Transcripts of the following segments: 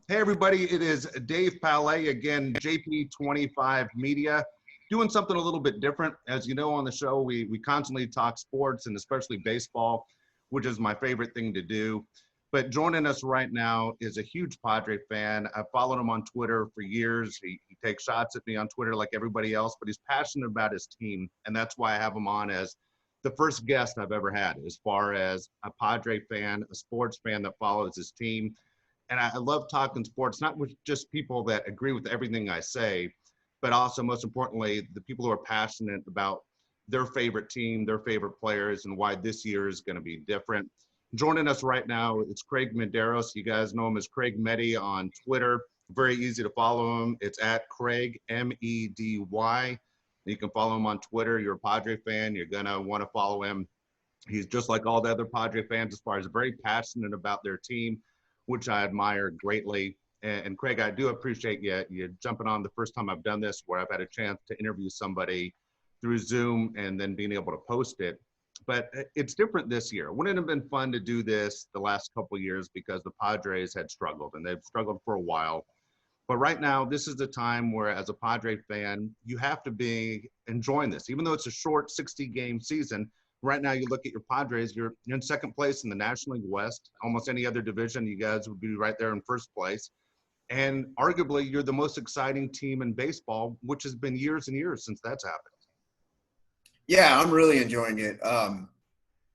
Hey, everybody. It is Dave Palet again, JP25 Media, doing something a little bit different. As you know, on the show, we constantly talk sports and especially baseball, which is my favorite thing to do. But joining us right now is a huge Padre fan. I've followed him on Twitter for years. He takes shots at me on Twitter like everybody else, but he's passionate about his team. And that's why I have him on as the first guest I've ever had as far as a Padre fan, a sports fan that follows his team. And I love talking sports, not with just people that agree with everything I say, but also most importantly, the people who are passionate about their favorite team, their favorite players, and why this year is going to be different. Joining us right now, it's Craig Medeiros. You guys know him as Craig Medi on Twitter. Very easy to follow him. It's at Craig, M-E-D-Y. You can follow him on Twitter. You're a Padre fan. You're going to want to follow him. He's just like all the other Padre fans as far as very passionate about their team, which I admire greatly. And Craig, I do appreciate you jumping on the first time I've done this, where I've had a chance to interview somebody through Zoom and then being able to post it. But it's different this year. Wouldn't it have been fun to do this the last couple of years because the Padres had struggled, and they've struggled for a while. But right now, this is the time where, as a Padre fan, you have to be enjoying this. Even though it's a short 60-game season, right now you look at your Padres, you're in second place in the National League West. Almost any other division, you guys would be right there in first place. And arguably, you're the most exciting team in baseball, which has been years and years since that's happened. Yeah, I'm really enjoying it.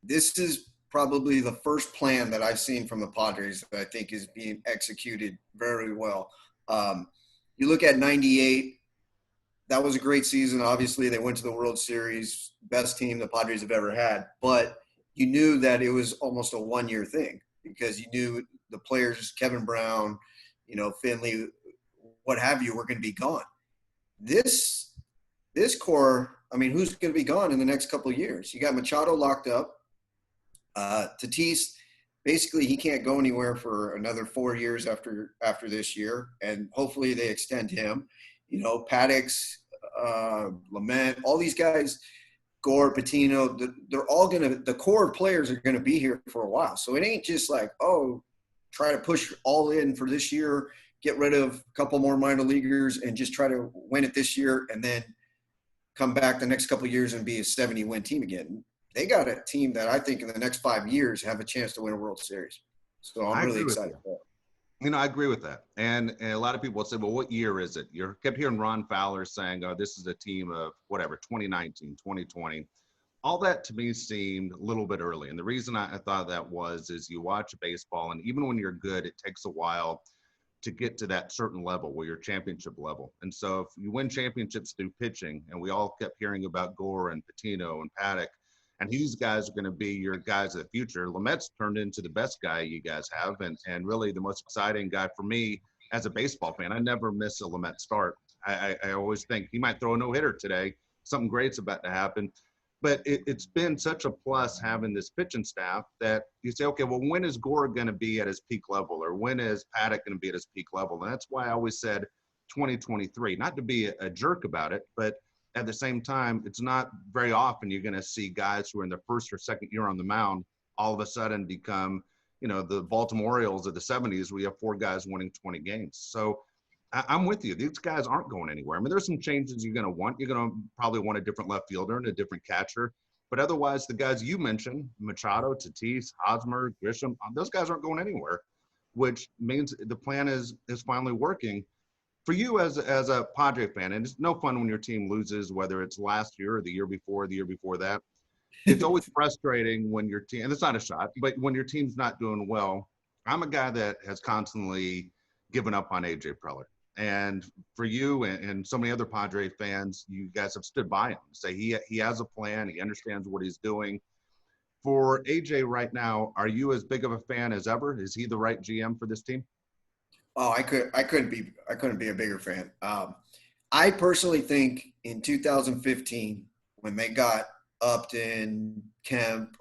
This is probably the first plan that I've seen from the Padres that I think is being executed very well. You look at 98, that was a great season. Obviously, they went to the World Series, best team the Padres have ever had. But you knew that it was almost a one-year thing because you knew the players, Kevin Brown, Finley, what have you, were going to be gone. This core, who's going to be gone in the next couple of years? You got Machado locked up. Tatis, basically, he can't go anywhere for another 4 years after this year, and hopefully they extend him. Paddocks, Lament, all these guys, Gore, Patino, they're all the core players are going to be here for a while. So it ain't just like, try to push all in for this year, get rid of a couple more minor leaguers and just try to win it this year and then come back the next couple of years and be a 70-win team again. They got a team that I think in the next 5 years have a chance to win a World Series. So I'm really excited for it. I agree with that. And a lot of people will say, well, what year is it? You kept hearing Ron Fowler saying, this is a team of whatever, 2019, 2020. All that to me seemed a little bit early. And the reason I thought that is you watch baseball, and even when you're good, it takes a while to get to that certain level where you're championship level. And so if you win championships through pitching, and we all kept hearing about Gore and Patino and Paddock, and these guys are going to be your guys of the future. Lamet's turned into the best guy you guys have, and really the most exciting guy for me as a baseball fan. I never miss a Lamet start. I always think he might throw a no-hitter today. Something great's about to happen. But it's been such a plus having this pitching staff that you say, okay, well, when is Gore going to be at his peak level, or when is Paddock going to be at his peak level? And that's why I always said 2023, not to be a jerk about it, but at the same time, it's not very often you're going to see guys who are in their first or second year on the mound all of a sudden become, the Baltimore Orioles of the 70s. We have 4 guys winning 20 games. So I'm with you. These guys aren't going anywhere. there's some changes you're going to want. You're going to probably want a different left fielder and a different catcher. But otherwise, the guys you mentioned, Machado, Tatis, Hosmer, Grisham, those guys aren't going anywhere, which means the plan is finally working. For you as a Padre fan, and it's no fun when your team loses, whether it's last year or the year before that. It's always frustrating when your team, and it's not a shot, but when your team's not doing well. I'm a guy that has constantly given up on A.J. Preller. And for you and so many other Padre fans, you guys have stood by him. Say he has a plan. He understands what he's doing. For AJ right now, are you as big of a fan as ever? Is he the right GM for this team? Oh, I couldn't be a bigger fan. I personally think in 2015, when they got Upton, Kemp,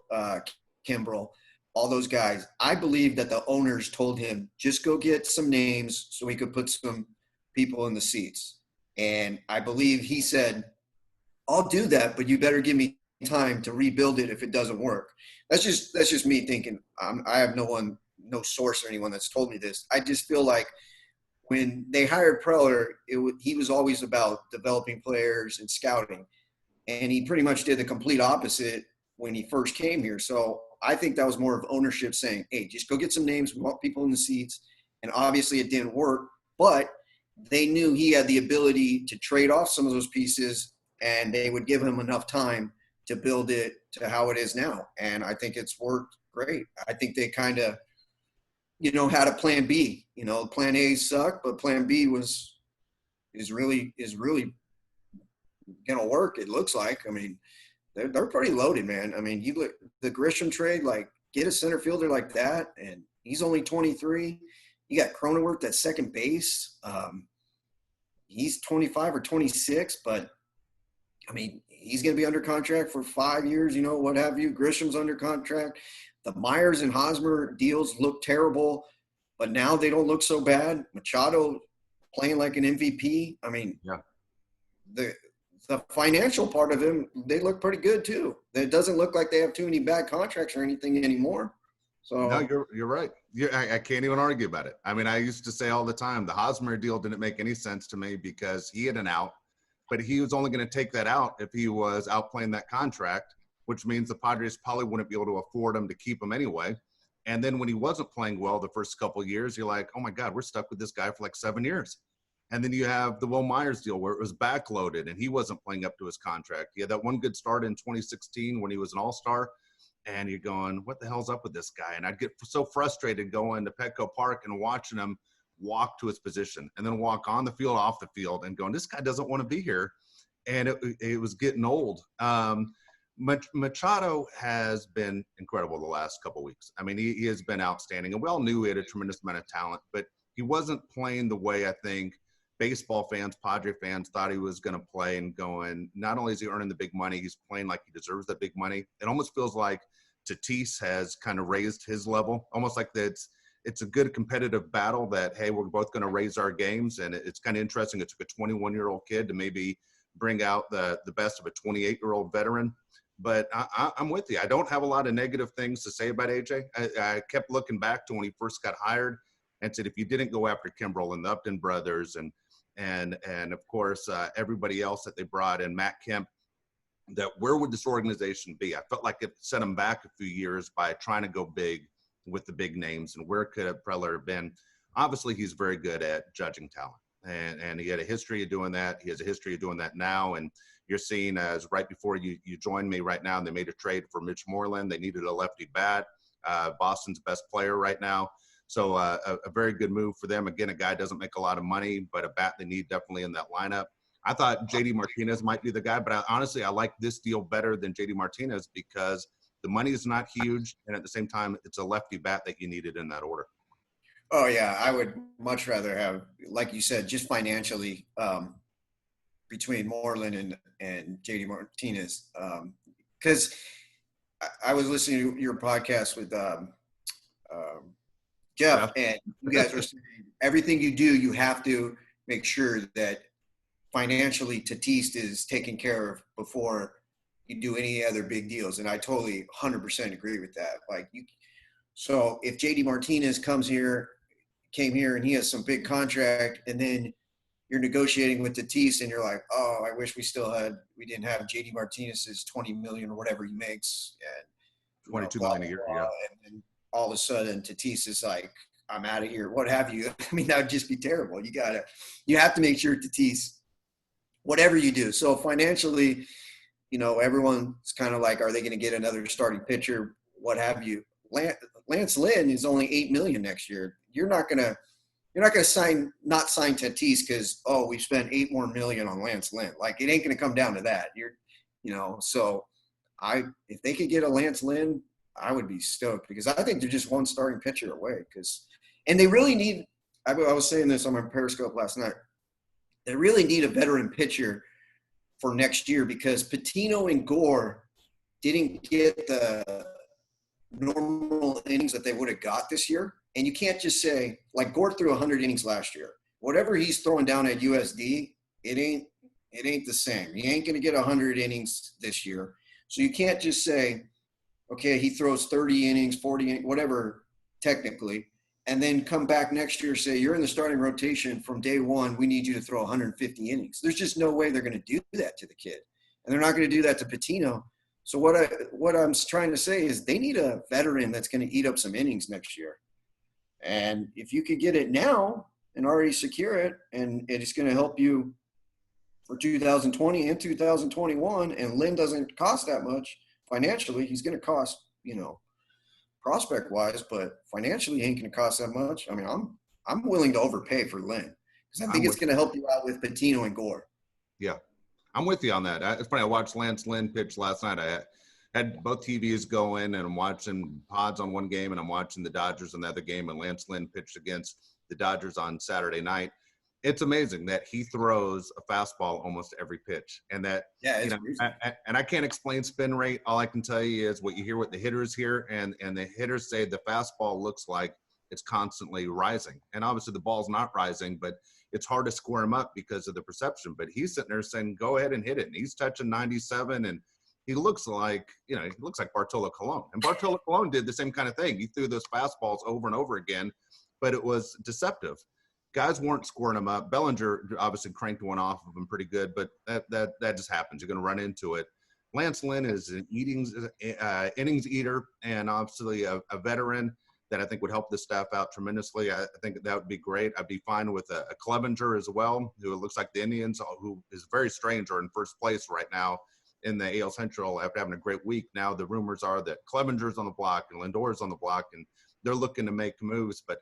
Kimbrel, all those guys, I believe that the owners told him, just go get some names so we could put some people in the seats. And I believe he said, I'll do that, but you better give me time to rebuild it if it doesn't work. That's just me thinking. I have no source or anyone that's told me this. I just feel like when they hired Preller, he was always about developing players and scouting. And he pretty much did the complete opposite when he first came here. So I think that was more of ownership saying, hey, just go get some names, we want people in the seats. And obviously it didn't work, but they knew he had the ability to trade off some of those pieces, and they would give him enough time to build it to how it is now. And I think it's worked great. I think they kind of, had a plan B. Plan A sucked, but plan B is really going to work, it looks like. I mean, they're pretty loaded, man. I mean, you look the Grisham trade, like get a center fielder like that, and he's only 23. You got Cronenworth at second base. He's 25 or 26, but I mean, he's going to be under contract for 5 years, what have you. Grisham's under contract. The Myers and Hosmer deals look terrible, but now they don't look so bad. Machado playing like an MVP. I mean, yeah. The financial part of him, they look pretty good too. It doesn't look like they have too many bad contracts or anything anymore. So no, you're right. I can't even argue about it. I mean, I used to say all the time, the Hosmer deal didn't make any sense to me because he had an out, but he was only going to take that out if he was outplaying that contract, which means the Padres probably wouldn't be able to afford him to keep him anyway. And then when he wasn't playing well the first couple of years, you're like, oh my God, we're stuck with this guy for like 7 years. And then you have the Will Myers deal where it was backloaded and he wasn't playing up to his contract. He had that one good start in 2016 when he was an all-star. And you're going, what the hell's up with this guy? And I'd get so frustrated going to Petco Park and watching him walk to his position and then walk on the field, off the field, and going, this guy doesn't want to be here. And it was getting old. Machado has been incredible the last couple of weeks. I mean, he has been outstanding. And we all knew he had a tremendous amount of talent, but he wasn't playing the way I think baseball fans, Padre fans thought he was going to play, and going, not only is he earning the big money, he's playing like he deserves that big money. It almost feels like Tatis has kind of raised his level, almost like it's a good competitive battle that, hey, we're both going to raise our games. And it's kind of interesting. It took a 21-year-old kid to maybe bring out the best of a 28-year-old veteran. But I'm with you. I don't have a lot of negative things to say about AJ. I kept looking back to when he first got hired and said, if you didn't go after Kimbrel and the Upton brothers and of course, everybody else that they brought in, Matt Kemp, that where would this organization be? I felt like it set them back a few years by trying to go big with the big names. And where could Preller have been? Obviously, he's very good at judging talent. And he had a history of doing that. He has a history of doing that now. And you're seeing as right before you joined me right now, and they made a trade for Mitch Moreland. They needed a lefty bat. Boston's best player right now. So a very good move for them. Again, a guy doesn't make a lot of money, but a bat they need definitely in that lineup. I thought JD Martinez might be the guy, but honestly, I like this deal better than JD Martinez because the money is not huge, and at the same time, it's a lefty bat that you needed in that order. Oh, yeah. I would much rather have, like you said, just financially between Moreland and JD Martinez. Because I was listening to your podcast with Jeff, and you guys were saying everything you do, you have to make sure that financially Tatis is taken care of before you do any other big deals. And I totally 100% agree with that. So if JD Martinez came here and he has some big contract, and then you're negotiating with Tatis and you're like, oh, I wish we didn't have JD Martinez's 20 million or whatever he makes. And 22 million a year. Yeah. And all of a sudden Tatis is like, I'm out of here. What have you? I mean, that would just be terrible. You have to make sure Tatis, whatever you do. So financially, everyone's kind of like, are they going to get another starting pitcher? What have you? Lance Lynn is only $8 million next year. You're not going to sign Tatis because, we spent $8 more million on Lance Lynn. Like, it ain't going to come down to that. So if they could get a Lance Lynn, I would be stoked because I think they're just one starting pitcher away. And they really need. I was saying this on my Periscope last night. They really need a veteran pitcher for next year because Patino and Gore didn't get the normal innings that they would have got this year. And you can't just say, like, Gore threw 100 innings last year. Whatever he's throwing down at USD, it ain't the same. He ain't going to get 100 innings this year. So you can't just say, okay, he throws 30 innings, 40 innings, whatever technically, and then come back next year, say you're in the starting rotation from day one. We need you to throw 150 innings. There's just no way they're going to do that to the kid, and they're not going to do that to Patino. So what I'm trying to say is they need a veteran that's going to eat up some innings next year. And if you could get it now and already secure it, and it's going to help you for 2020 and 2021, and Lynn doesn't cost that much financially. He's going to cost, prospect wise, but financially he ain't going to cost that much. I mean, I'm willing to overpay for Lynn because I think it's going to help you out with Patino and Gore. Yeah, I'm with you on that. It's funny. I watched Lance Lynn pitch last night. I had both TVs going, and I'm watching Pods on one game, and I'm watching the Dodgers on the other game, and Lance Lynn pitched against the Dodgers on Saturday night. It's amazing that he throws a fastball almost every pitch, and that and I can't explain spin rate. All I can tell you is what you hear, what the hitters hear, and the hitters say the fastball looks like it's constantly rising, and obviously the ball's not rising, but it's hard to square him up because of the perception. But he's sitting there saying, "Go ahead and hit it," and he's touching 97, and he looks like Bartolo Colon, and Bartolo Colon did the same kind of thing. He threw those fastballs over and over again, but it was deceptive. Guys weren't scoring him up. Bellinger obviously cranked one off of him pretty good, but that just happens. You're going to run into it. Lance Lynn is an innings eater, and obviously a veteran that I think would help the staff out tremendously. I think that would be great. I'd be fine with a Clevenger as well, who it looks like the Indians, who is very strange, are in first place right now in the AL Central after having a great week. Now the rumors are that Clevenger's on the block and Lindor's on the block, and they're looking to make moves. But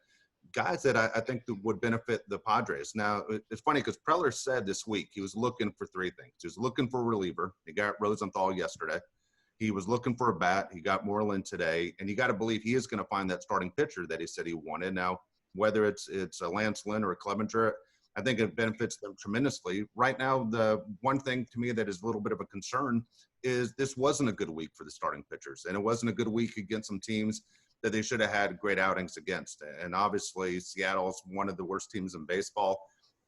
guys that I think that would benefit the Padres. Now, it's funny because Preller said this week he was looking for three things. He was looking for a reliever. He got Rosenthal yesterday. He was looking for a bat. He got Moreland today. And you got to believe he is going to find that starting pitcher that he said he wanted. Now, whether it's a Lance Lynn or a Clevenger, I think it benefits them tremendously. Right now, the one thing to me that is a little bit of a concern is this wasn't a good week for the starting pitchers. And it wasn't a good week against some teams that they should have had great outings against. And obviously, Seattle's one of the worst teams in baseball.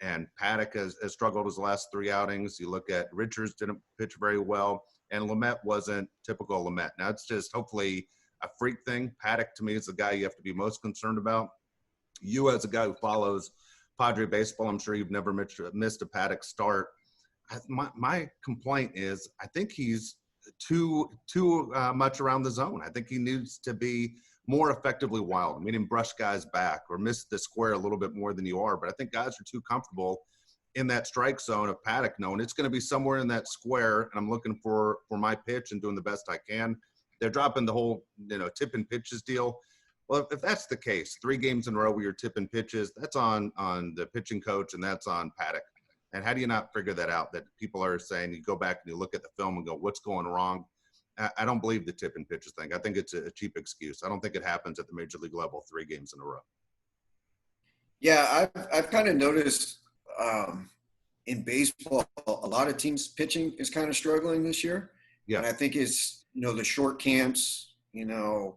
And Paddock has struggled his last three outings. You look at Richards didn't pitch very well. And Lamet wasn't typical Lamet. Now, it's just hopefully a freak thing. Paddock, to me, is the guy you have to be most concerned about. You, as a guy who follows Padre baseball, I'm sure you've never missed a Paddock start. My complaint is I think he's too much around the zone. I think he needs to be more effectively wild, meaning brush guys back or miss the square a little bit more than you are. But I think guys are too comfortable in that strike zone of Paddock knowing it's going to be somewhere in that square, and I'm looking for my pitch and doing the best I can. They're dropping the whole, tip and pitches deal. Well, if that's the case, 3 games in a row where you're tipping pitches, that's on the pitching coach and that's on Paddock. And how do you not figure that out? That people are saying you go back and you look at the film and go, what's going wrong? I don't believe the tip and pitches thing. I think it's a cheap excuse. I don't think it happens at the major league level 3 games in a row. Yeah, I've kind of noticed in baseball, a lot of teams pitching is kind of struggling this year. Yeah. And I think it's, the short camps, you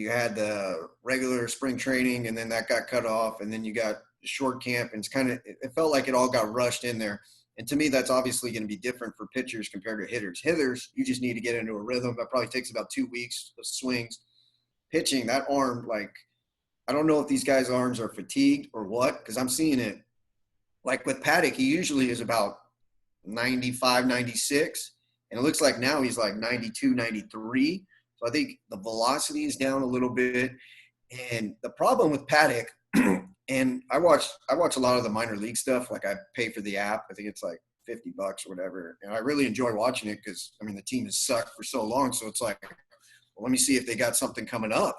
had the regular spring training and then that got cut off, and then you got the short camp, and it felt like it all got rushed in there. And to me, that's obviously going to be different for pitchers compared to hitters. Hitters, you just need to get into a rhythm. That probably takes about 2 weeks of swings. Pitching, that arm, I don't know if these guys' arms are fatigued or what, because I'm seeing it. Like with Paddock, he usually is about 95, 96. And it looks like now he's like 92, 93. So I think the velocity is down a little bit. And the problem with Paddock, and I watch a lot of the minor league stuff. Like I pay for the app. I think it's like $50 or whatever. And I really enjoy watching it because, the team has sucked for so long. So it's like, well, let me see if they got something coming up,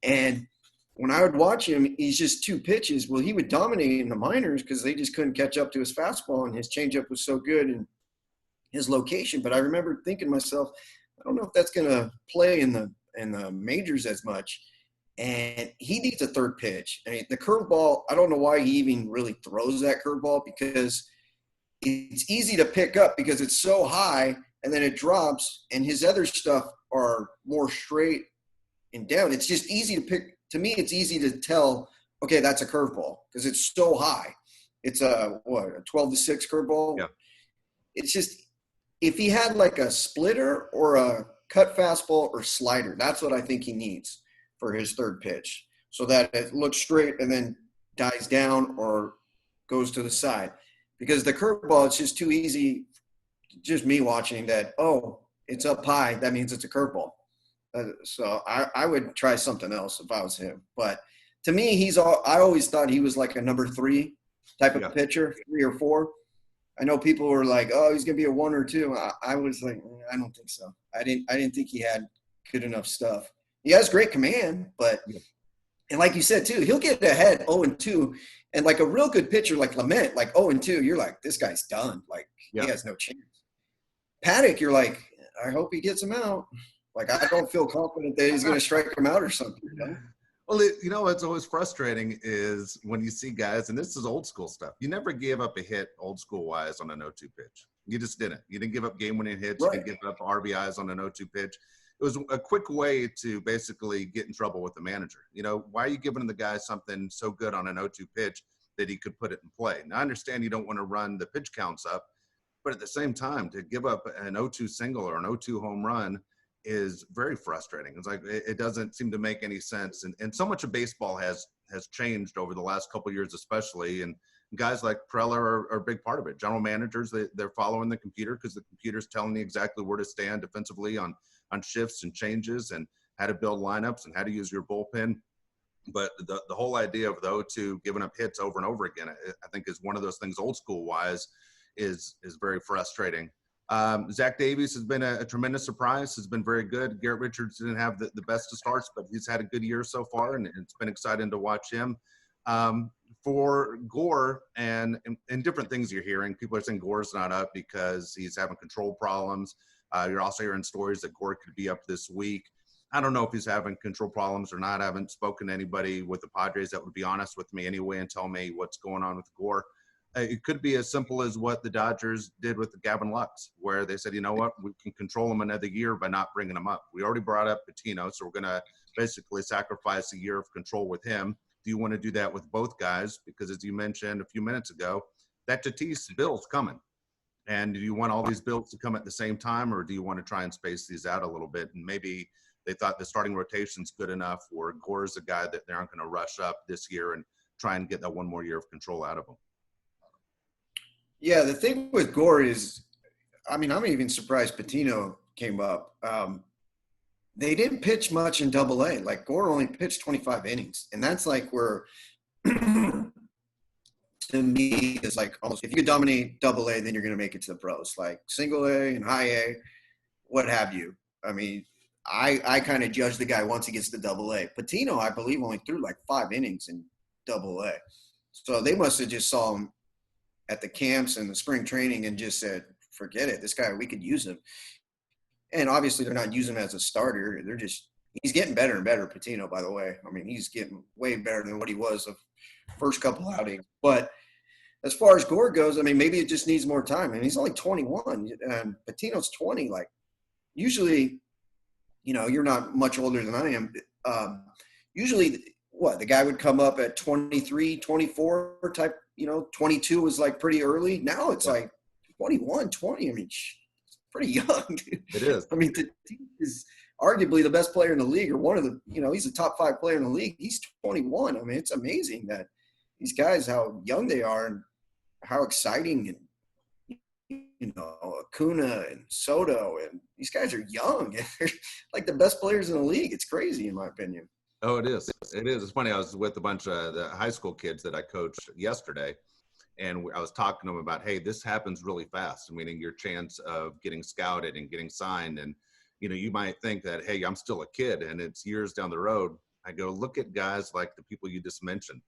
And when I would watch him, he's just 2 pitches. Well, he would dominate in the minors because they just couldn't catch up to his fastball, and his changeup was so good and his location. But I remember thinking to myself, I don't know if that's going to play in the majors as much. And he needs a third pitch. The curveball, I don't know why he even really throws that curveball, because it's easy to pick up because it's so high and then it drops, and his other stuff are more straight and down. It's just easy to pick. To me, it's easy to tell, okay, that's a curveball because it's so high. It's a 12-6 curveball? Yeah. It's just, if he had like a splitter or a cut fastball or slider, that's what I think he needs for his third pitch. so that it looks straight and then dies down or goes to the side. Because the curveball, it's just too easy, just me watching that, oh, it's up high, that means it's a curveball. So I would try something else if I was him. But to me, I always thought he was like a number 3 type of pitcher, 3 or 4. I know people were like, oh, he's going to be a 1 or 2. I was like, I don't think so. I didn't think he had good enough stuff. He has great command, but and like you said too, he'll get ahead 0-2, and like a real good pitcher like Clement, like 0-2, you're like, this guy's done. Like he has no chance. Paddock, you're like, I hope he gets him out. Like I don't feel confident that he's going to strike him out or something. You know? Well, what's always frustrating is when you see guys, and this is old school stuff. You never gave up a hit old school wise on an 0-2 pitch. You just didn't. You didn't give up game winning hits. Right. You didn't give up RBIs on an 0-2 pitch. It was a quick way to basically get in trouble with the manager. Why are you giving the guy something so good on an 0-2 pitch that he could put it in play? Now, I understand you don't want to run the pitch counts up, but at the same time, to give up an 0-2 single or an 0-2 home run is very frustrating. It's like it doesn't seem to make any sense. And so much of baseball has changed over the last couple of years, especially. And guys like Preller are a big part of it. General managers, they're following the computer because the computer's telling you exactly where to stand defensively on shifts and changes and how to build lineups and how to use your bullpen. But the whole idea of the 0-2 giving up hits over and over again, I think is one of those things old school wise is very frustrating. Zach Davies has been a tremendous surprise, has been very good. Garrett Richards didn't have the best of starts, but he's had a good year so far, and it's been exciting to watch him. For Gore and different things you're hearing, people are saying Gore's not up because he's having control problems. You're also hearing stories that Gore could be up this week. I don't know if he's having control problems or not. I haven't spoken to anybody with the Padres that would be honest with me anyway and tell me what's going on with Gore. It could be as simple as what the Dodgers did with Gavin Lux, where they said, you know what, we can control him another year by not bringing him up. We already brought up Patino, so we're going to basically sacrifice a year of control with him. Do you want to do that with both guys? Because as you mentioned a few minutes ago, that Tatis bill's coming. And do you want all these bills to come at the same time, or do you want to try and space these out a little bit? And maybe they thought the starting rotation's good enough where Gore's a guy that they aren't going to rush up this year and try and get that one more year of control out of him. Yeah, the thing with Gore is, I'm even surprised Patino came up. They didn't pitch much in Double-A. Like Gore only pitched 25 innings, and that's like where, to me, is like almost if you could dominate Double-A, then you're going to make it to the pros. Like Single A and High A, what have you. I mean, I kind of judge the guy once he gets to Double-A. Patino, I believe, only threw like 5 innings in Double-A, so they must have just saw him at the camps and the spring training and just said, forget it. This guy, we could use him. And obviously they're not using him as a starter. He's getting better and better, Patino, by the way. I mean, he's getting way better than what he was the first couple outings. But as far as Gore goes, I mean, maybe it just needs more time. I mean, he's only 21 and Patino's 20. Like usually, you're not much older than I am. Usually the guy would come up at 23, 24 type, 22 was like pretty early. Now it's like 21, 20. I mean, it's pretty young. Dude. It is. I mean, Tatis is arguably the best player in the league, or one of the, he's a top 5 player in the league. He's 21. I mean, it's amazing that these guys, how young they are and how exciting, and, Acuna and Soto, and these guys are young. They're like the best players in the league. It's crazy in my opinion. Oh, it is. It is. It's funny. I was with a bunch of the high school kids that I coached yesterday, and I was talking to them about, hey, this happens really fast, meaning your chance of getting scouted and getting signed. And, you might think that, hey, I'm still a kid and it's years down the road. I go, look at guys like the people you just mentioned.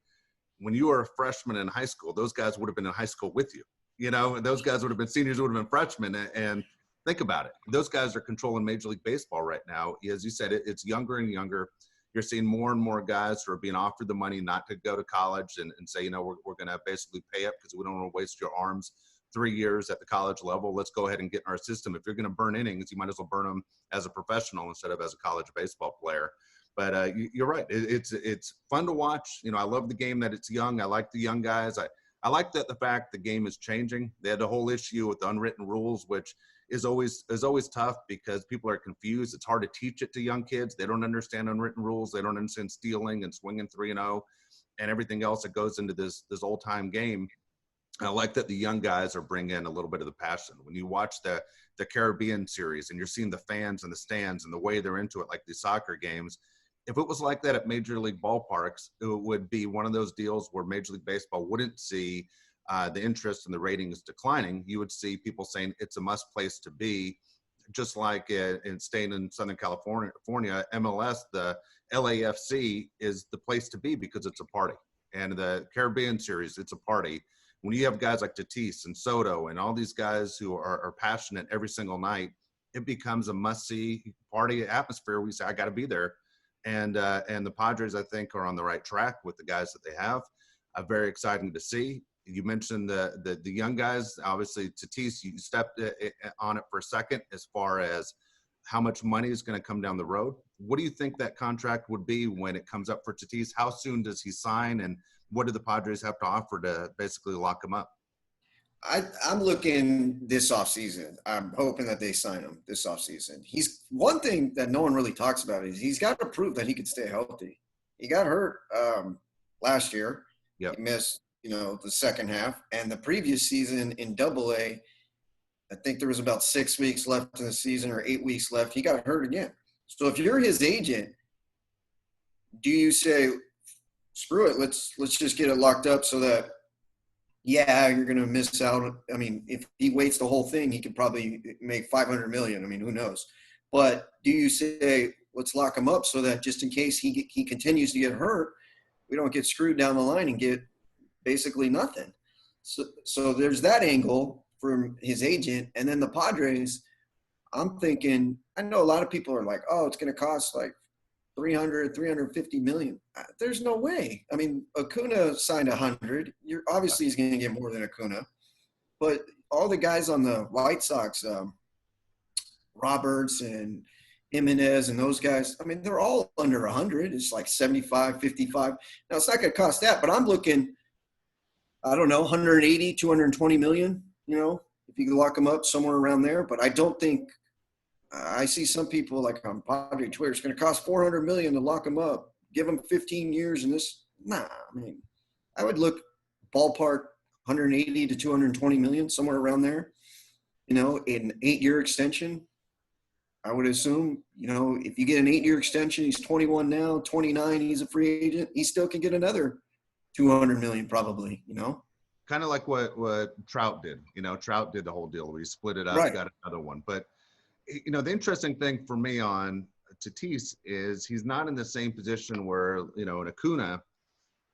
When you were a freshman in high school, those guys would have been in high school with you, and those guys would have been seniors, would have been freshmen. And think about it. Those guys are controlling Major League Baseball right now. As you said, it's younger and younger. You're seeing more and more guys who are being offered the money not to go to college and say, we're going to basically pay up because we don't want to waste your arms 3 years at the college level. Let's go ahead and get in our system. If you're going to burn innings, you might as well burn them as a professional instead of as a college baseball player. But you're right. It's fun to watch. I love the game that it's young. I like the young guys. I like that the fact the game is changing. They had the whole issue with the unwritten rules, which is always tough because people are confused. It's hard to teach it to young kids. They don't understand unwritten rules. They don't understand stealing and swinging 3-0 and everything else that goes into this old time game. I like that the young guys are bringing in a little bit of the passion. When you watch the Caribbean series and you're seeing the fans in the stands and the way they're into it, like these soccer games, if it was like that at Major League ballparks, it would be one of those deals where Major League Baseball wouldn't see the interest and the ratings declining. You would see people saying it's a must place to be, just like in staying in Southern California, MLS, the LAFC is the place to be because it's a party. And the Caribbean series, it's a party. When you have guys like Tatis and Soto and all these guys who are passionate every single night, it becomes a must-see party atmosphere. We say, I got to be there. And the Padres, I think, are on the right track with the guys that they have. Very exciting to see. You mentioned the young guys. Obviously, Tatis, you stepped on it for a second as far as how much money is going to come down the road. What do you think that contract would be when it comes up for Tatis? How soon does he sign, and what do the Padres have to offer to basically lock him up? I'm looking this offseason. I'm hoping that they sign him this offseason. He's one thing that no one really talks about is he's got to prove that he can stay healthy. He got hurt last year. Yep. He missed, the second half. And the previous season in Double-A, I think there was about 6 weeks left in the season or 8 weeks left. He got hurt again. So if you're his agent, do you say, screw it, let's just get it locked up so that, yeah, you're going to miss out. I mean, if he waits the whole thing, he could probably make $500 million. I mean, who knows? But do you say, let's lock him up so that just in case he continues to get hurt, we don't get screwed down the line and get basically nothing. So there's that angle from his agent. And then the Padres, I'm thinking, I know a lot of people are like, oh, it's going to cost like $350 million. There's no way. I mean, Acuna signed 100. Obviously he's going to get more than Acuna, but all the guys on the White Sox, Roberts and Jimenez and those guys, I mean, they're all under 100. It's like 75, 55. Now it's not going to cost that, but I'm looking, I don't know, 180, 220 million, if you can lock them up somewhere around there. But I don't think, I see some people like on Padre Twitter, it's going to cost $400 million to lock them up, give them 15 years and this. Nah, I mean, I would look ballpark 180 to 220 million, somewhere around there, an 8-year extension. I would assume, if you get an 8-year extension, he's 21 now, 29, he's a free agent. He still can get another 200 million probably, Kind of like what Trout did. Trout did the whole deal. We split it up, right. Got another one. But the interesting thing for me on Tatis is he's not in the same position where, in Acuna,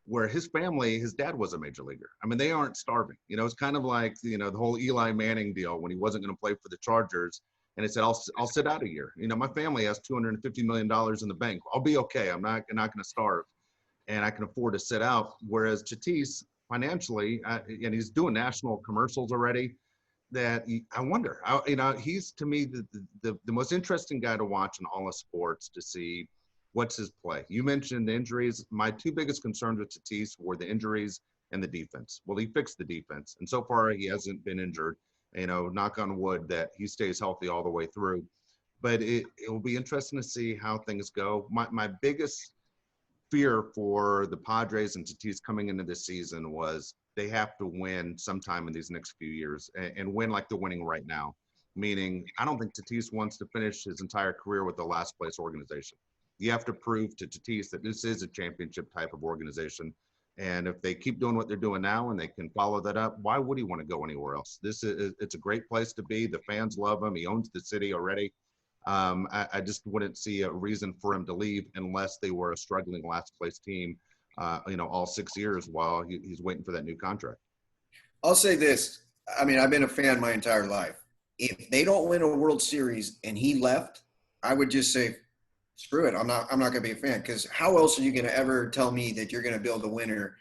where his family, his dad was a major leaguer. I mean, they aren't starving. It's kind of like, the whole Eli Manning deal when he wasn't going to play for the Chargers. And he said, I'll sit out a year. My family has $250 million in the bank. I'll be okay. I'm not going to starve. And I can afford to sit out. Whereas Tatis, financially, and he's doing national commercials already, that I wonder, he's to me the most interesting guy to watch in all of sports to see what's his play. You mentioned injuries. My two biggest concerns with Tatis were the injuries and the defense. Well, he fixed the defense, and so far he hasn't been injured. Knock on wood that he stays healthy all the way through. But it will be interesting to see how things go. My biggest fear for the Padres and Tatis coming into this season was they have to win sometime in these next few years and win like they're winning right now. Meaning, I don't think Tatis wants to finish his entire career with the last place organization. You have to prove to Tatis that this is a championship type of organization. And if they keep doing what they're doing now and they can follow that up, why would he want to go anywhere else? It's a great place to be. The fans love him. He owns the city already. I just wouldn't see a reason for him to leave unless they were a struggling last place team, all 6 years while he's waiting for that new contract. I'll say this. I mean, I've been a fan my entire life. If they don't win a World Series and he left, I would just say, screw it. I'm not going to be a fan, because how else are you going to ever tell me that you're going to build a winner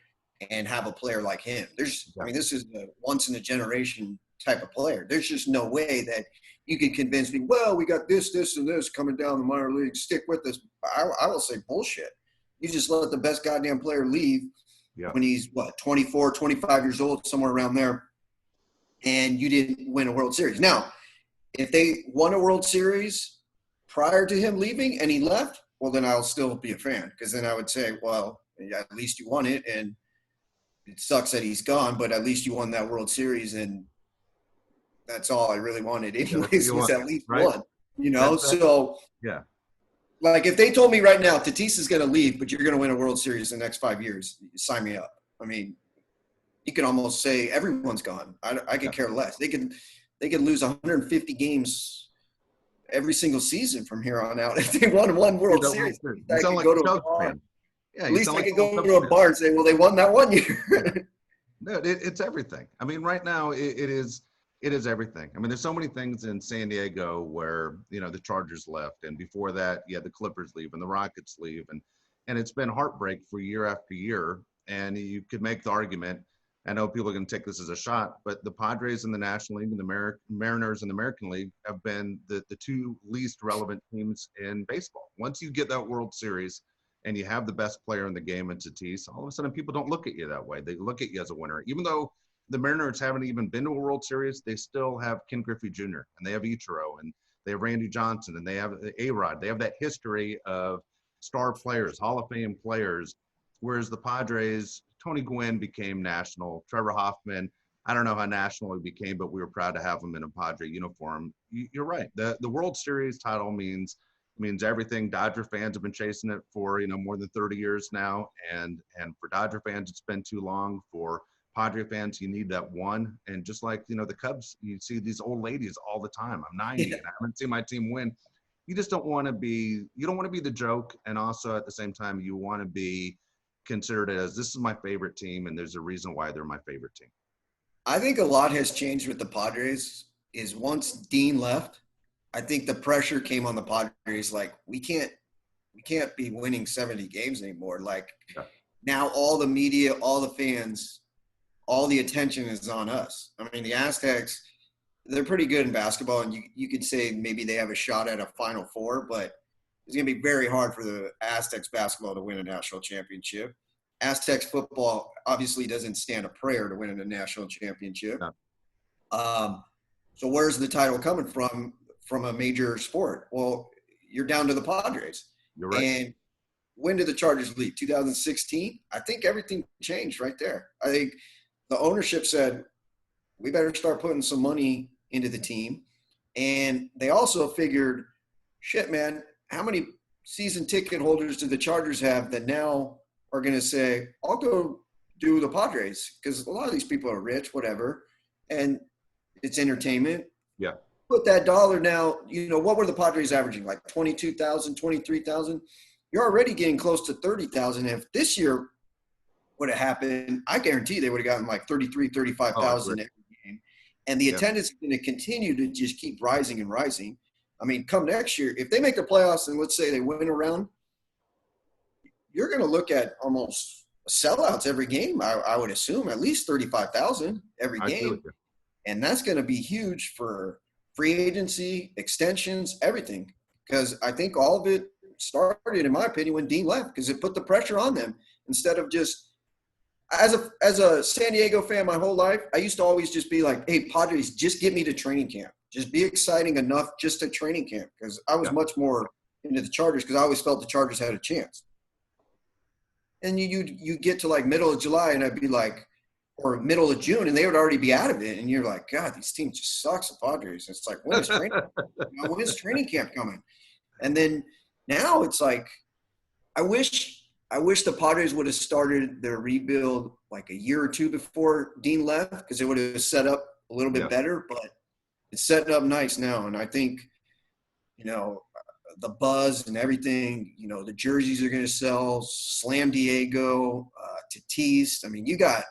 and have a player like him? This is a once in a generation type of player. There's just no way that you can convince me, well, we got this, and this coming down the minor leagues. Stick with this. I will say bullshit. You just let the best goddamn player leave when he's, 24, 25 years old, somewhere around there, and you didn't win a World Series. Now, If they won a World Series prior to him leaving and he left, well, then I'll still be a fan, because then I would say, well, at least you won it, and it sucks that he's gone, but at least you won that World Series, and that's all I really wanted anyways, was at least right? one, you know? So, yeah. Like, if they told me right now, Tatis is going to leave, but you're going to win a World Series in the next 5 years, sign me up. I mean, you could almost say everyone's gone. I could care less. They could lose 150 games every single season from here on out if they won one World Series. You sound like a Cubs fan. Yeah, at least I could go to a bar and say, well, they won that one year. No, it's everything. I mean, right now it is everything. I mean, there's so many things in San Diego where, you know, the Chargers left, and before that, the Clippers leave and the Rockets leave, and it's been heartbreak for year after year. And you could make the argument, I know people are going to take this as a shot, but the Padres in the National League and the Mariners in the American League have been the two least relevant teams in baseball. Once you get that World Series and you have the best player in the game in Tatis, all of a sudden people don't look at you that way. They look at you as a winner. Even though the Mariners haven't even been to a World Series, they still have Ken Griffey Jr., and they have Ichiro, and they have Randy Johnson, and they have A-Rod. They have that history of star players, Hall of Fame players, whereas the Padres, Tony Gwynn became national. Trevor Hoffman, I don't know how national he became, but we were proud to have him in a Padre uniform. You're right. The World Series title means everything. Dodger fans have been chasing it for, more than 30 years now. And for Dodger fans, it's been too long. For Padre fans, you need that one. And just like, the Cubs, you see these old ladies all the time. I'm 90 and I haven't seen my team win. You just don't want to be the joke. And also at the same time, you want to be considered as, this is my favorite team, and there's a reason why they're my favorite team. I think a lot has changed with the Padres. Is once Dean left, I think the pressure came on the Padres. Like, we can't be winning 70 games anymore. Like, now all the media, all the fans, all the attention is on us. I mean, the Aztecs, they're pretty good in basketball, and you could say maybe they have a shot at a Final Four, but it's going to be very hard for the Aztecs basketball to win a national championship. Aztecs football obviously doesn't stand a prayer to win a national championship. No. So where's the title coming from a major sport? Well, you're down to the Padres. You're right. And when did the Chargers leave? 2016? I think everything changed right there. I think the ownership said, we better start putting some money into the team. And they also figured, shit, man, how many season ticket holders do the Chargers have that now are going to say, I'll go do the Padres? Because a lot of these people are rich, whatever, and it's entertainment. Yeah. Put that dollar now, what were the Padres averaging? Like 22,000, 23,000? You're already getting close to 30,000. If this year would have happened, I guarantee they would have gotten like 33, 35,000 every game. And the attendance is going to continue to just keep rising and rising. I mean, come next year, if they make the playoffs and let's say they win a round, you're going to look at almost sellouts every game, I would assume, at least 35,000 every game. And that's going to be huge for free agency, extensions, everything. Because I think all of it started, in my opinion, when Dean left, because it put the pressure on them instead of just – as a San Diego fan my whole life, I used to always just be like, hey, Padres, just get me to training camp. Just be exciting enough just at training camp, because I was much more into the Chargers because I always felt the Chargers had a chance. And you get to like middle of July and I'd be like, or middle of June, and they would already be out of it. And you're like, God, these teams just sucks, the Padres. It's like, when's training camp coming? And then now it's like, I wish the Padres would have started their rebuild like a year or two before Dean left, because it would have set up a little bit better, but it's setting up nice now. And I think, the buzz and everything, the jerseys are going to sell, Slam Diego, Tatis. I mean, you got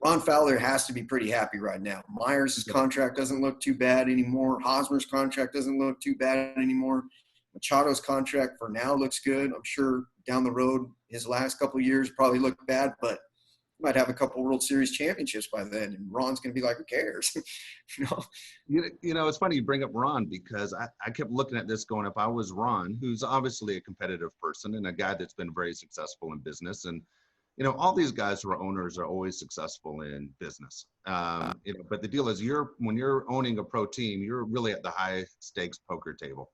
Ron Fowler has to be pretty happy right now. Myers' contract doesn't look too bad anymore. Hosmer's contract doesn't look too bad anymore. Machado's contract for now looks good. I'm sure down the road, his last couple of years probably looked bad, but he might have a couple World Series championships by then, and Ron's going to be like, who cares? It's funny you bring up Ron, because I kept looking at this going, if I was Ron, who's obviously a competitive person and a guy that's been very successful in business, and all these guys who are owners are always successful in business. But the deal is when you're owning a pro team, you're really at the high stakes poker table.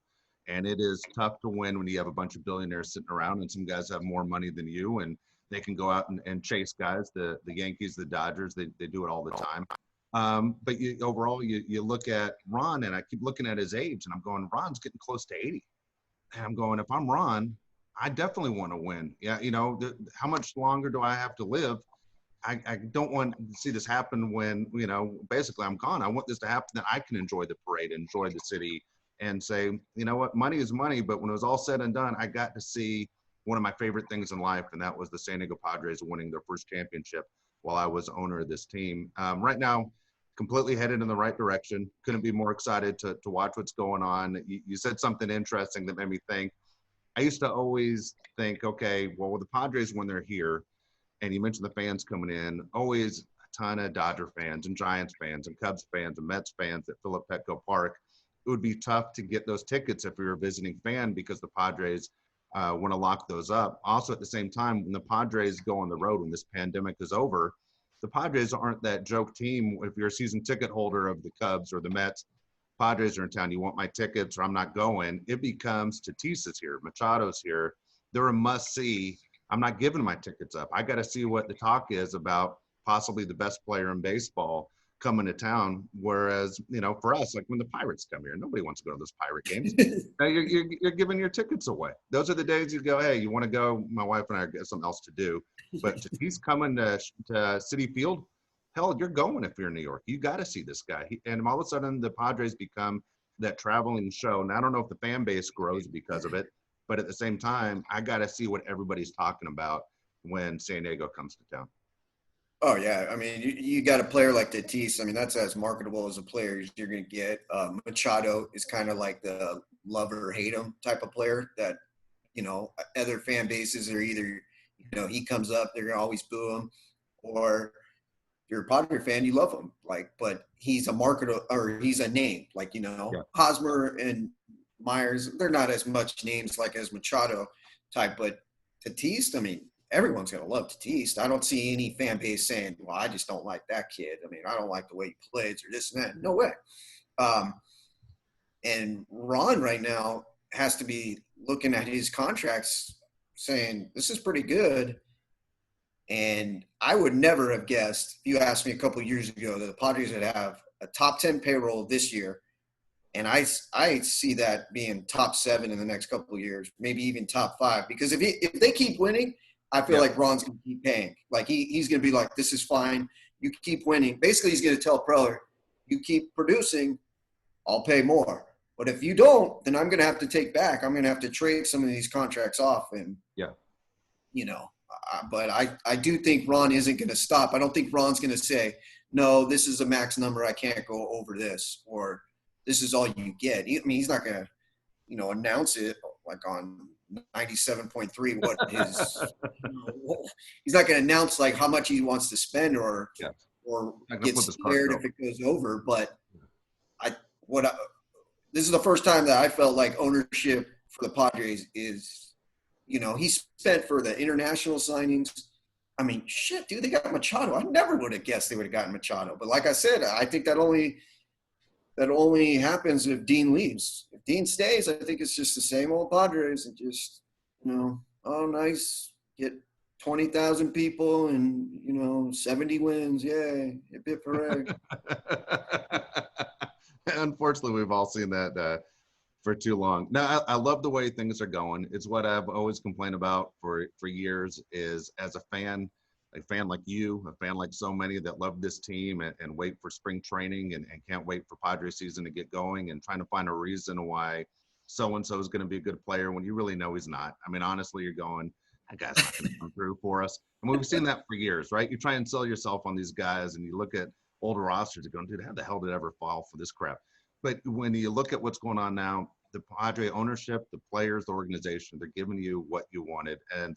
And it is tough to win when you have a bunch of billionaires sitting around and some guys have more money than you and they can go out and chase guys. The Yankees, the Dodgers, they do it all the time. But overall, you look at Ron, and I keep looking at his age, and I'm going, Ron's getting close to 80. And I'm going, if I'm Ron, I definitely want to win. Yeah, how much longer do I have to live? I don't want to see this happen when, basically I'm gone. I want this to happen that I can enjoy the parade, enjoy the city, and say, you know what, money is money. But when it was all said and done, I got to see one of my favorite things in life, and that was the San Diego Padres winning their first championship while I was owner of this team. Right now, completely headed in the right direction. Couldn't be more excited to watch what's going on. You said something interesting that made me think. I used to always think, okay, well, with the Padres when they're here, and you mentioned the fans coming in, always a ton of Dodger fans and Giants fans and Cubs fans and Mets fans at Philip Petco Park. It would be tough to get those tickets if we were a visiting fan because the Padres want to lock those up. Also, at the same time, when the Padres go on the road, when this pandemic is over, the Padres aren't that joke team. If you're a season ticket holder of the Cubs or the Mets, Padres are in town, you want my tickets or I'm not going. It becomes Tatis is here, Machado's here. They're a must-see. I'm not giving my tickets up. I got to see what the talk is about possibly the best player in baseball coming to town. Whereas, for us, like when the Pirates come here, nobody wants to go to those Pirate games. You're giving your tickets away. Those are the days you go, hey, you want to go? My wife and I got something else to do. But he's coming to Citi Field. Hell, you're going if you're in New York. You got to see this guy. And all of a sudden, the Padres become that traveling show. And I don't know if the fan base grows because of it, but at the same time, I got to see what everybody's talking about when San Diego comes to town. Oh, yeah. I mean, you got a player like Tatis. I mean, that's as marketable as a player as you're going to get. Machado is kind of like the love or hate him type of player that, other fan bases are either, he comes up, they're going to always boo him, or if you're a Padre fan, you love him. But he's a marketer or he's a name. Yeah. Hosmer and Myers, they're not as much names as Machado type, but Tatis, I mean, everyone's going to love Tatis. I don't see any fan base saying, well, I just don't like that kid. I mean, I don't like the way he plays or this and that. No way. And Ron right now has to be looking at his contracts saying, this is pretty good. And I would never have guessed, if you asked me a couple of years ago, that the Padres would have a top 10 payroll this year. And I see that being top 7 in the next couple of years, maybe even top 5. Because if they keep winning, I feel like Ron's going to keep paying. He's going to be like, this is fine. You keep winning. Basically, he's going to tell Preller, you keep producing, I'll pay more. But if you don't, then I'm going to have to take back. I'm going to have to trade some of these contracts off. And, but I do think Ron isn't going to stop. I don't think Ron's going to say, no, this is a max number. I can't go over this, or this is all you get. I mean, he's not going to, announce it on 97.3 what his he's not going to announce how much he wants to spend or get scared if it goes over. But this is the first time that I felt like ownership for the Padres is, he spent for the international signings. I mean, shit, dude, they got Machado. I never would have guessed they would have gotten Machado. But like I said, I think that only happens if Dean leaves. If Dean stays, I think it's just the same old Padres and just, oh, nice, get 20,000 people and, 70 wins. Yay, hip hip hooray. Unfortunately, we've all seen that for too long. No, I love the way things are going. It's what I've always complained about for years is as a fan like you, a fan like so many that love this team and wait for spring training and can't wait for Padres season to get going and trying to find a reason why so-and-so is going to be a good player when you really know he's not. I mean, honestly, you're going, that guy's not going to come through for us. And we've seen that for years, right? You try and sell yourself on these guys and you look at older rosters and going, dude, how the hell did it ever fall for this crap? But when you look at what's going on now, the Padre ownership, the players, the organization, they're giving you what you wanted. And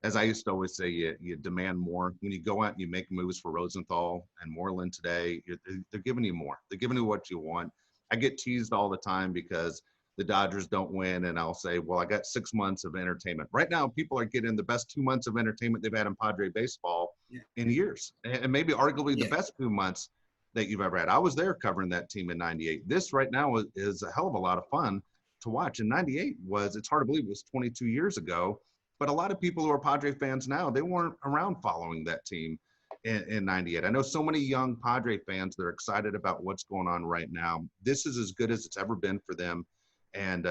as I used to always say, you demand more. When you go out and you make moves for Rosenthal and Moreland today, they're giving you more. They're giving you what you want. I get teased all the time because the Dodgers don't win, and I'll say, well, I got 6 months of entertainment. Right now, people are getting the best 2 months of entertainment they've had in Padre baseball in years, and maybe arguably the best 2 months that you've ever had. I was there covering that team in '98. This right now is a hell of a lot of fun to watch. And '98 it's hard to believe it was 22 years ago, but a lot of people who are Padre fans now, they weren't around following that team in '98. I know so many young Padre fans that are excited about what's going on right now. This is as good as it's ever been for them, and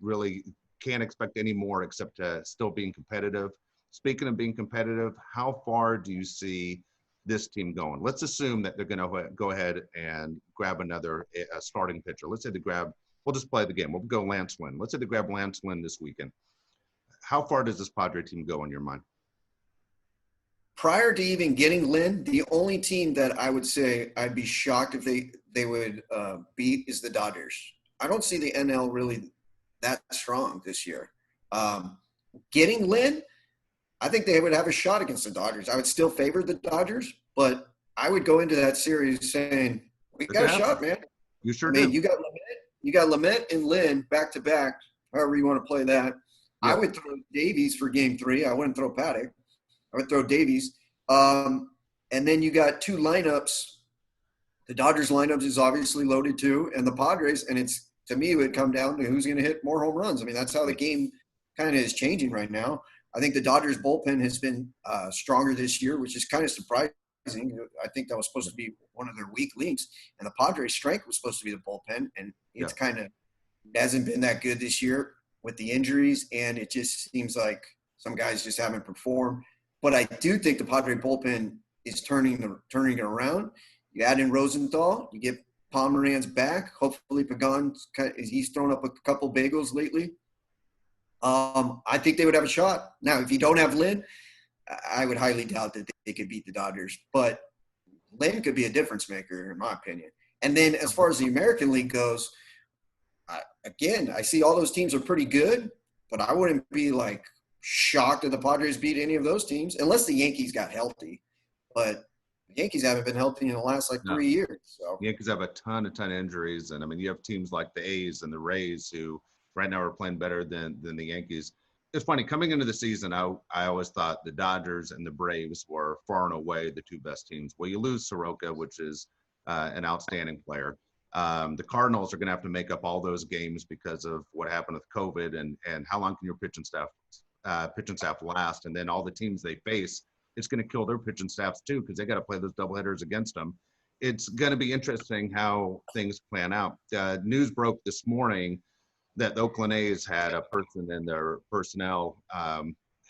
really can't expect any more except still being competitive. Speaking of being competitive, how far do you see this team going? Let's assume that they're going to go ahead and grab another starting pitcher. Let's say we'll just play the game. We'll go Lance Lynn. Let's say they grab Lance Lynn this weekend. How far does this Padre team go in your mind? Prior to even getting Lynn, the only team that I would say I'd be shocked if they would beat is the Dodgers. I don't see the NL really that strong this year. Getting Lynn, I think they would have a shot against the Dodgers. I would still favor the Dodgers, but I would go into that series saying, we got a shot, man. You sure do. You got Lamet and Lynn back to back, however you want to play that. Yeah. I would throw Davies for game 3. I wouldn't throw Paddock. I would throw Davies. And then you got 2 lineups. The Dodgers lineups is obviously loaded too, and the Padres, and to me, it would come down to who's going to hit more home runs. I mean, that's how the game kind of is changing right now. I think the Dodgers bullpen has been stronger this year, which is kind of surprising. I think that was supposed to be one of their weak links, and the Padres' strength was supposed to be the bullpen, and it's kind of hasn't been that good this year with the injuries, and it just seems like some guys just haven't performed. But I do think the Padre bullpen is turning it around. You add in Rosenthal, you get Pomeranz back. Hopefully, Pagan, he's thrown up a couple bagels lately. I think they would have a shot. Now, if you don't have Lynn, I would highly doubt that they could beat the Dodgers. But Lynn could be a difference maker, in my opinion. And then as far as the American League goes, I see all those teams are pretty good, but I wouldn't be shocked if the Padres beat any of those teams, unless the Yankees got healthy. But the Yankees haven't been healthy in the last 3 years. So the Yankees have a ton of injuries, and I mean, you have teams like the A's and the Rays who right now are playing better than the Yankees. It's funny, coming into the season, I always thought the Dodgers and the Braves were far and away the 2 best teams. Well, you lose Soroka, which is an outstanding player. The Cardinals are going to have to make up all those games because of what happened with COVID, and how long can your pitching staff last? And then all the teams they face, it's going to kill their pitching staffs too, because they got to play those doubleheaders against them. It's going to be interesting how things plan out. News broke this morning that the Oakland A's had a person in their personnel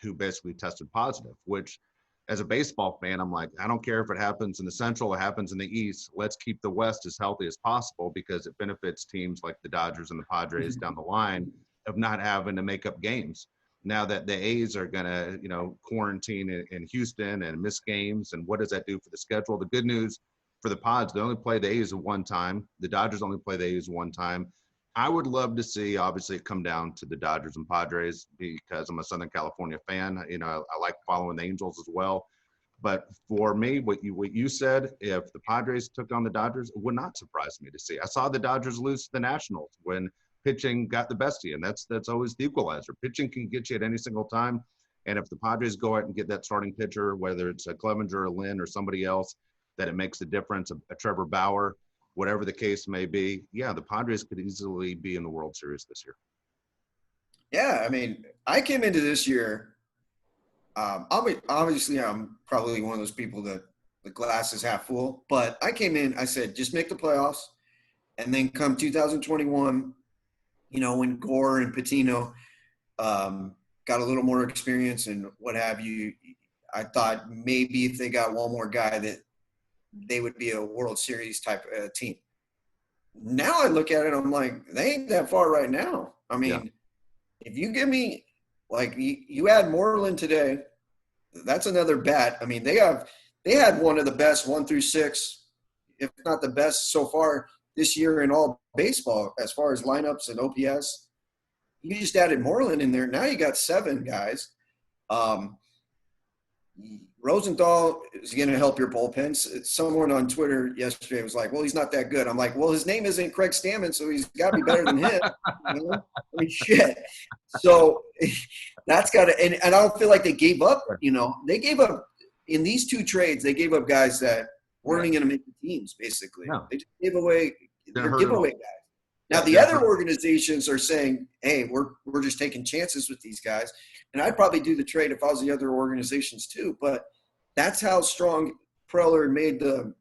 who basically tested positive, which as a baseball fan, I'm like, I don't care if it happens in the Central, it happens in the East. Let's keep the West as healthy as possible, because it benefits teams like the Dodgers and the Padres down the line of not having to make up games. Now that the A's are going to, quarantine in Houston and miss games, and what does that do for the schedule? The good news for the Pods, they only play the A's one time. The Dodgers only play the A's one time. I would love to see, obviously, it come down to the Dodgers and Padres, because I'm a Southern California fan. I like following the Angels as well. But for me, what you said, if the Padres took on the Dodgers, it would not surprise me to see. I saw the Dodgers lose to the Nationals when pitching got the best of you, and that's always the equalizer. Pitching can get you at any single time, and if the Padres go out and get that starting pitcher, whether it's a Clevenger or Lynn or somebody else, that it makes a difference, a Trevor Bauer, whatever the case may be, the Padres could easily be in the World Series this year. Yeah, I mean, I came into this year, obviously I'm probably one of those people that the glass is half full, but I came in, I said, just make the playoffs, and then come 2021, when Gore and Patino got a little more experience and what have you, I thought maybe if they got one more guy that they would be a World Series type team. Now I look at it, I'm like, they ain't that far right now. I mean, if you give me, you add Moreland today, that's another bat. I mean, they had one of the best 1 through 6, if not the best so far this year in all baseball, as far as lineups and OPS. You just added Moreland in there. Now you got 7 guys. Rosenthal is going to help your bullpen. Someone on Twitter yesterday was like, well, he's not that good. I'm like, well, his name isn't Craig Stammen, so he's got to be better than him. You know? I mean, shit. So that's got to – and I don't feel like they gave up. You know, they gave up – in these two trades, they gave up guys that weren't going to make the teams, basically. No. They just gave away – they're giveaway guys. Now, the other organizations are saying, hey, we're just taking chances with these guys. And I'd probably do the trade if I was the other organizations too. But that's how strong Preller made the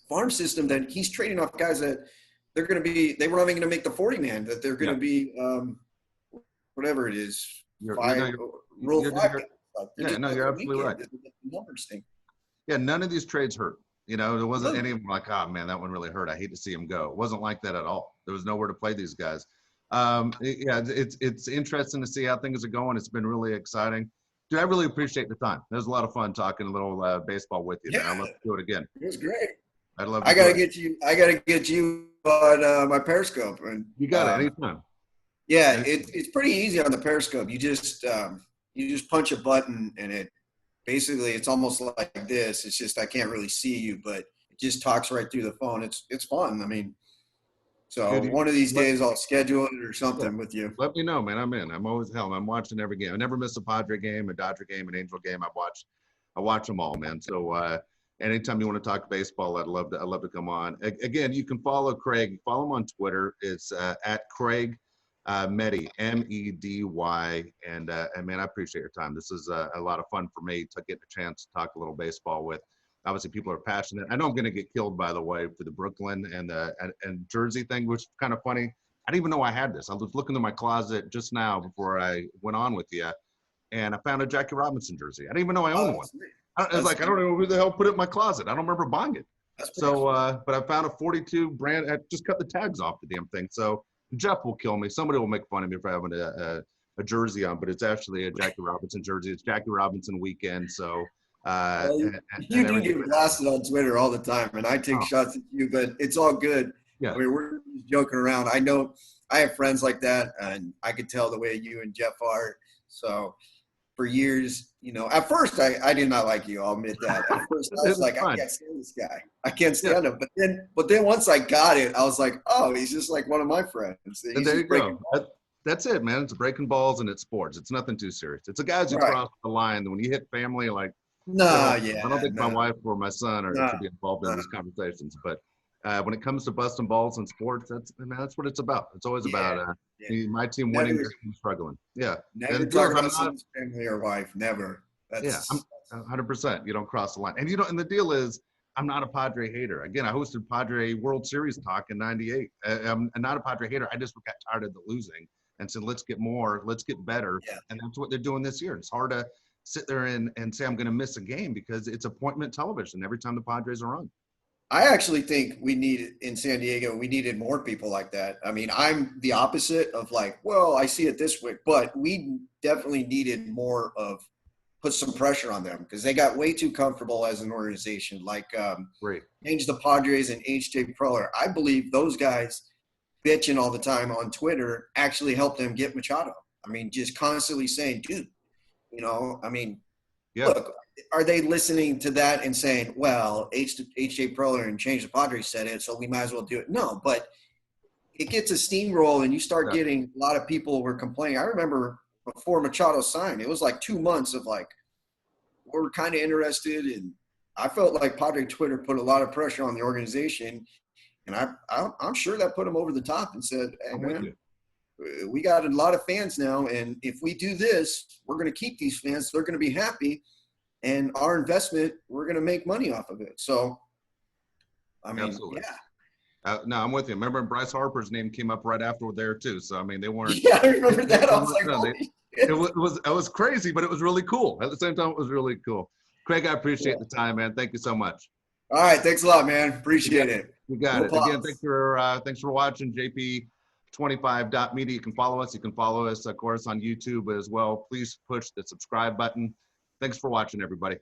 farm system, that he's trading off guys that they're going to be – they were not even going to make the 40-man, that they're going to be whatever it is, You're Rule 5 guys. You're absolutely right. Numbers thing. Yeah, none of these trades hurt. You know, there wasn't any of them like, oh, man, that one really hurt. I hate to see him go. It wasn't like that at all. There was nowhere to play these guys. It's interesting to see how things are going. It's been really exciting. Dude, I really appreciate the time. It was a lot of fun talking a little baseball with you. Yeah. I'd love to do it again. It was great. I'd love to I got to get you on my Periscope. And you got it anytime. Yeah, it's pretty easy on the Periscope. You just punch a button and it's almost like this. It's just I can't really see you, but it just talks right through the phone. It's fun. I mean, so one of these days I'll schedule it or something with you. Let me know, man. I'm in. I'm always hell. I'm watching every game. I never miss a Padre game, a Dodger game, an Angel game. I watch them all, man. So anytime you want to talk baseball, I'd love to come on. Again, you can follow Craig. Follow him on Twitter. It's at Craig Medi, Medy, and man, I appreciate your time. This is a lot of fun for me to get a chance to talk a little baseball with. Obviously, people are passionate. I know I'm going to get killed, by the way, for the Brooklyn and Jersey thing, which is kind of funny. I didn't even know I had this. I was looking through my closet just now before I went on with you, and I found a Jackie Robinson jersey. I didn't even know I owned one. I was like, I don't know who the hell put it in my closet. I don't remember buying it. So, but I found a 42 brand. I just cut the tags off the damn thing. So Jeff will kill me. Somebody will make fun of me for having a jersey on, but it's actually a Jackie Robinson jersey. It's Jackie Robinson weekend. So. You do get blasted on Twitter all the time, and I take shots at you, but it's all good. Yeah. I mean, we're just joking around. I know I have friends like that, and I could tell the way you and Jeff are. So for years, you know, at first I did not like you. I'll admit that. At first I was like, I can't stand this guy. I can't stand him. But then once I got it, I was like, oh, he's just like one of my friends. There you go. That's it, man. It's breaking balls and it's sports. It's nothing too serious. It's the guys who cross the line. When you hit family, like, I don't think my wife or my son should be involved in these conversations. But when it comes to busting balls in sports, that's what it's about. It's always about my team winning, your team struggling. Yeah. Never talk about someone's family or wife. Never. That's 100%. You don't cross the line. And and the deal is, I'm not a Padre hater. Again, I hosted Padre World Series talk in '98. I'm not a Padre hater. I just got tired of the losing and said, let's get more, let's get better. Yeah. And that's what they're doing this year. It's hard to sit there and say I'm going to miss a game because it's appointment television every time the Padres are on. I actually think we needed more people like that. I mean, I'm the opposite of like, well, I see it this way, but we definitely needed more of put some pressure on them because they got way too comfortable as an organization. Like Change the Padres and H.J. Preller. I believe those guys bitching all the time on Twitter actually helped them get Machado. I mean, just constantly saying, dude, you know, I mean, look, are they listening to that and saying, well, H.J. Preller and Change the Padres said it, so we might as well do it? No, but it gets a steamroll and you start getting a lot of people were complaining. I remember before Machado signed, it was like 2 months of like, we're kind of interested. And I felt like Padre Twitter put a lot of pressure on the organization. And I'm sure that put them over the top and said, hey, man, we got a lot of fans now, and if we do this, we're going to keep these fans. They're going to be happy, and our investment, we're going to make money off of it. So, I mean, absolutely. No, I'm with you. Remember Bryce Harper's name came up right after there too. So I mean, they weren't. Yeah, I remember that. I was like, it was crazy, but it was really cool. At the same time, it was really cool. Craig, I appreciate the time, man. Thank you so much. All right, thanks a lot, man. Appreciate it. You got it. Again, thanks for watching JP25.media. You can follow us. You can follow us, of course, on YouTube as well. Please push the subscribe button. Thanks for watching, everybody.